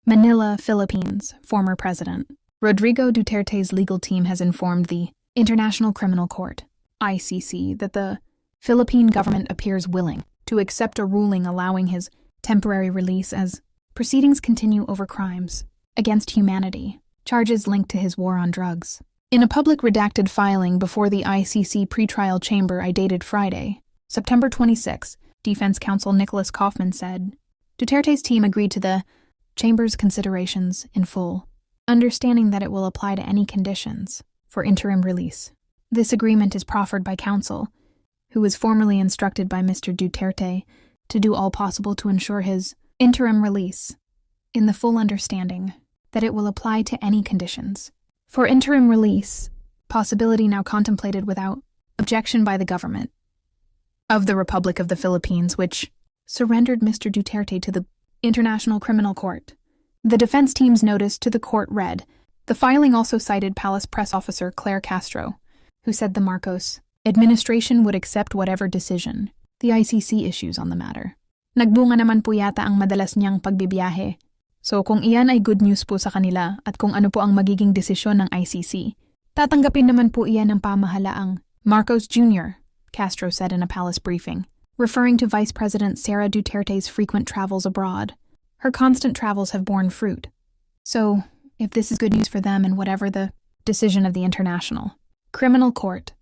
Manila, Philippines, former President Rodrigo Duterte's legal team has informed the International Criminal Court, ICC, that the Philippine government appears willing to accept a ruling allowing his temporary release as proceedings continue over crimes against humanity, charges linked to his war on drugs. In a public redacted filing before the ICC pretrial chamber dated Friday, September 26, Defense Counsel Nicholas Kaufman said, Duterte's team agreed to the chamber's considerations in full, understanding that it will apply to any conditions for interim release. This agreement is proffered by counsel, who was formally instructed by Mr. Duterte to do all possible to ensure his interim release, in the full understanding that it will apply to any conditions. For interim release, possibility now contemplated without objection by the government of the Republic of the Philippines, which surrendered Mr. Duterte to the International Criminal Court. The defense team's notice to the court read. The filing also cited Palace Press Officer Claire Castro, who said the Marcos administration would accept whatever decision the ICC issues on the matter. Nagbunga naman po yata ang madalas niyang pagbibiyahe. So kung iyan ay good news po sa kanila at kung ano po ang magiging desisyon ng ICC, tatanggapin naman po iyan ng pamahalaang Marcos Jr., Castro said in a palace briefing, referring to Vice President Sara Duterte's frequent travels abroad. Her constant travels have borne fruit. So, if this is good news for them and whatever the decision of the International Criminal Court,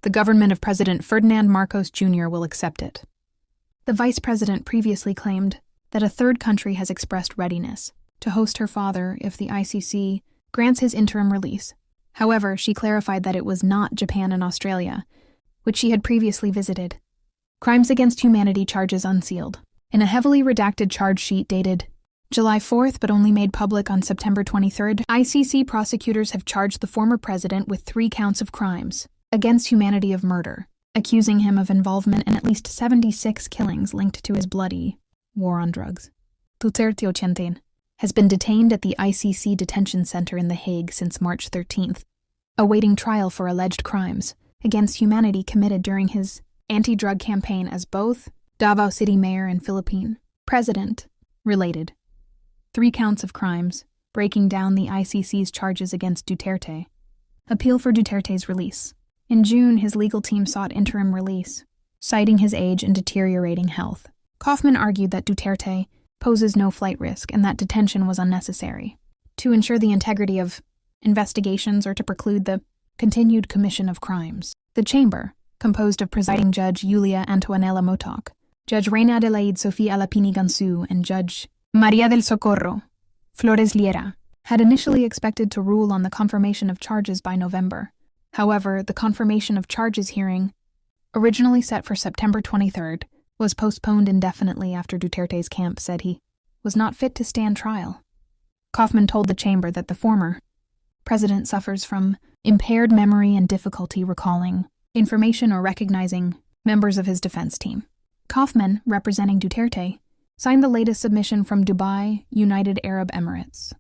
the government of President Ferdinand Marcos Jr. will accept it. The vice president previously claimed that a third country has expressed readiness to host her father if the ICC grants his interim release. However, she clarified that it was not Japan and Australia, which she had previously visited. Crimes against humanity charges unsealed. In a heavily redacted charge sheet dated July 4th but only made public on September 23rd, ICC prosecutors have charged the former president with 3 counts of crimes against humanity of murder, accusing him of involvement in at least 76 killings linked to his bloody war on drugs. Duterte has been detained at the ICC detention center in The Hague since March 13th, awaiting trial for alleged crimes against humanity committed during his anti-drug campaign as both Davao City Mayor and Philippine President related. 3 counts of crimes, breaking down the ICC's charges against Duterte. Appeal for Duterte's release. In June, his legal team sought interim release, citing his age and deteriorating health. Kaufman argued that Duterte poses no flight risk and that detention was unnecessary to ensure the integrity of investigations or to preclude the continued commission of crimes. The chamber, composed of presiding Judge Julia Antonella Motoc, Judge Reina Adelaide Sofia Alapini Gansu, and Judge Maria del Socorro Flores Liera, had initially expected to rule on the confirmation of charges by November. However, the confirmation of charges hearing, originally set for September 23rd, was postponed indefinitely after Duterte's camp said he was not fit to stand trial. Kaufman told the chamber that the former president suffers from impaired memory and difficulty recalling information or recognizing members of his defense team. Kaufman, representing Duterte, signed the latest submission from Dubai, United Arab Emirates.